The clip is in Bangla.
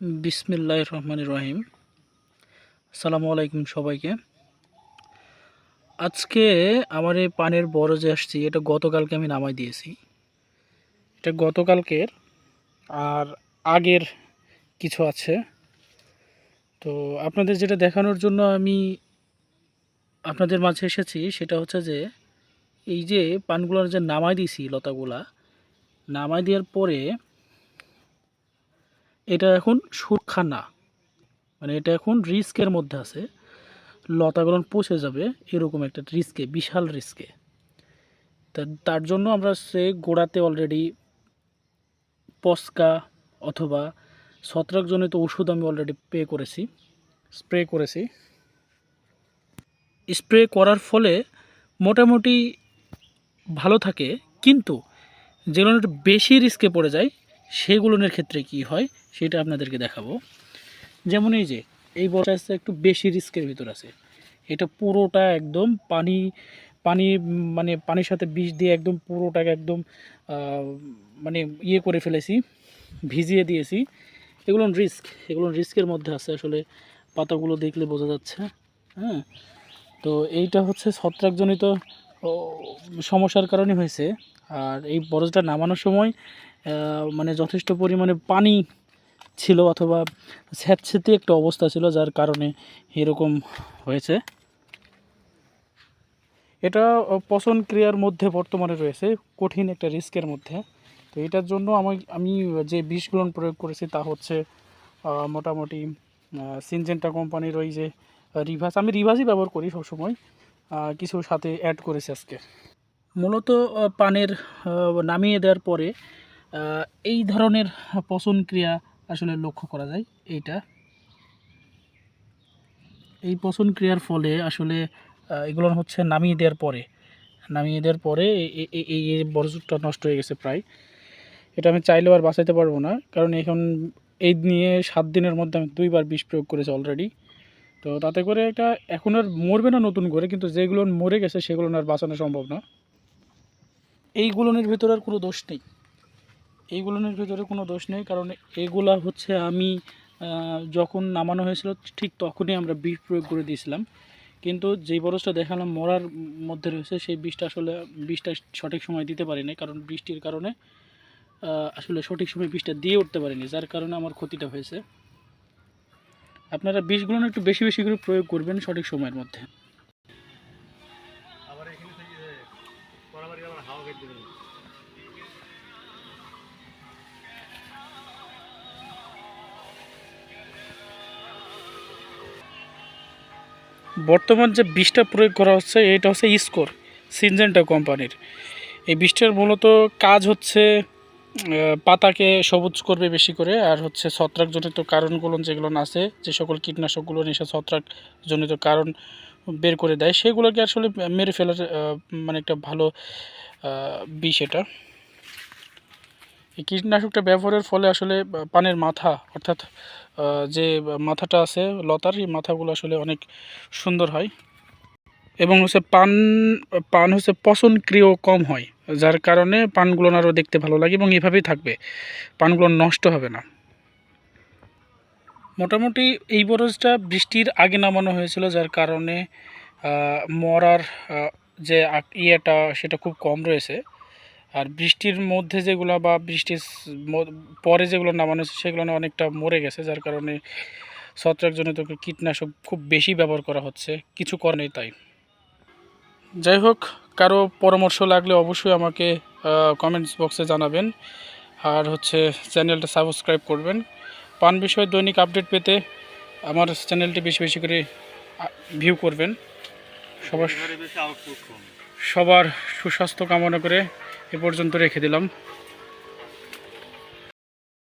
বিসমিল্লাহির রহমানির রহিম। আসসালামু আলাইকুম সবাইকে। আজকে আমার এই পানের বরজে আসছি, এটা গতকালকে আমি নামাই দিয়েছি। এটা গতকালকের আর আগের কিছু আছে। তো আপনাদের যেটা দেখানোর জন্য আমি আপনাদের মাঝে এসেছি সেটা হচ্ছে যে এই যে পানগুলোর যে নামাই দিয়েছি, লতাগুলা নামাই দেওয়ার পরে এটা এখন সুরক্ষা না, মানে এটা এখন রিস্কের মধ্যে আছে। লতাগুলো পচে যাবে, এরকম একটা রিস্কে, বিশাল রিস্কে। তার জন্য আমরা সে গোড়াতে অলরেডি পস্কা অথবা ছত্রাকজনিত ওষুধ আমি অলরেডি স্প্রে করেছি। স্প্রে করার ফলে মোটামুটি ভালো থাকে, কিন্তু যেগুলো একটু বেশি রিস্কে পড়ে যায় সেগুলোর ক্ষেত্রে কি হয় সেটা আপনাদেরকে দেখাবো। যেমন এই যে এই বছর একটু বেশি রিস্কের ভিতর আছে। এটা পুরোটা একদম পানি পানি মানে পানির সাথে বিষ দিয়ে একদম পুরোটাকে একদম মানে ইয়ে করে ফেলেছি, ভিজিয়ে দিয়েছি। এগুলো রিস্কের মধ্যে আছে, আসলে পাতাগুলো দেখলে বোঝা যাচ্ছে। হ্যাঁ, তো এইটা হচ্ছে ছত্রাকজনিত সমস্যার কারণে হয়েছে। আর এই বরজটা নামানোর সময় মানে যথেষ্ট পরিমাণে পানি ছিল অথবা স্যাঁতসেঁতে একটা অবস্থা ছিল, যার কারণে এরকম হয়েছে। এটা পচন ক্রিয়ার মধ্যে বর্তমানে রয়েছে, কঠিন একটা রিস্কের মধ্যে। তো এটার জন্য আমি যে বিষগুলো প্রয়োগ করেছি তা হচ্ছে মোটামুটি সিনজেন্টা কোম্পানির ওই যে আমি রিভাসই ব্যবহার করি সবসময়, কিছু সাথে অ্যাড করেছি আজকে। মূলত পানের নামিয়ে দেওয়ার পরে এই ধরনের পচন ক্রিয়া আসলে লক্ষ্য করা যায়। এই পচন ক্রিয়ার ফলে আসলে এগুলো হচ্ছে নামিয়ে দেওয়ার পরে এই বরজটা নষ্ট হয়ে গেছে প্রায়। এটা আমি চাইলেও আর বাঁচাইতে পারবো না, কারণ এখন এই নিয়ে 7 দিনের মধ্যে আমি 2বার বিষ প্রয়োগ করেছি অলরেডি। তো তাতে করে এটা এখন আর মরবে না নতুন করে, কিন্তু যেগুলো মরে গেছে সেগুলো আর বাঁচানো সম্ভব না। এইগুলোর ভিতরে আর কোনো দোষ নেই, কারণ এগুলা হচ্ছে আমি যখন নামানো হয়েছিল ঠিক তখনই আমরা বিষ প্রয়োগ করে দিয়েছিলাম। কিন্তু যেই বরজটা দেখালাম মরার মধ্যে রয়েছে, সেই বিষটা সঠিক সময় দিতে পারিনি, কারণ বৃষ্টির কারণে আসলে সঠিক সময় বিষটা দিয়ে উঠতে পারিনি, যার কারণে আমার ক্ষতিটা হয়েছে। আপনারা বিষগুলো একটু বেশি বেশি করে প্রয়োগ করবেন সঠিক সময়ের মধ্যে। বর্তমান যে বিষটা প্রয়োগ করা হচ্ছে এটা হচ্ছে ইসকোর সিনজেন্টা কোম্পানির। এই বিষটার মূলত কাজ হচ্ছে পাতাকে সবুজ করবে বেশি করে, আর হচ্ছে ছত্রাকজনিত কারণগুলো যেগুলো আছে, যে সকল কীটনাশকগুলো এসে ছত্রাকজনিত কারণ বের করে দেয় সেগুলোকে আসলে মেরে ফেলার মানে একটা ভালো বিষ এটা। এই কীটনাশকটা ব্যবহারের ফলে আসলে পানের মাথা, অর্থাৎ যে মাথাটা আছে লতার, এই মাথাগুলো আসলে অনেক সুন্দর হয়, এবং হচ্ছে পান হচ্ছে পচন ক্রিয়াও কম হয়, যার কারণে পানগুলো আরও দেখতে ভালো লাগে এবং এভাবেই থাকবে, পানগুলো নষ্ট হবে না। মোটামুটি এই বরজটা বৃষ্টির আগে নামানো হয়েছিল, যার কারণে মরার যে ইয়েটা সেটা খুব কম রয়েছে। আর বৃষ্টির মধ্যে যেগুলো বা বৃষ্টির পরে যেগুলো নামানো হয়েছে সেগুলো অনেকটা মরে গেছে, যার কারণে ছত্রাকজনিত কীটনাশক খুব বেশি ব্যবহার করা হচ্ছে, কিছু করে নেই তাই। যাই হোক, কারো পরামর্শ লাগলে অবশ্যই আমাকে কমেন্টস বক্সে জানাবেন, আর হচ্ছে চ্যানেলটা সাবস্ক্রাইব করবেন। পান বিষয়ে দৈনিক আপডেট পেতে আমার চ্যানেলটি বেশি বেশি করে ভিউ করবেন। সবার সুস্বাস্থ্য কামনা করে এ পর্যন্ত রেখে দিলাম।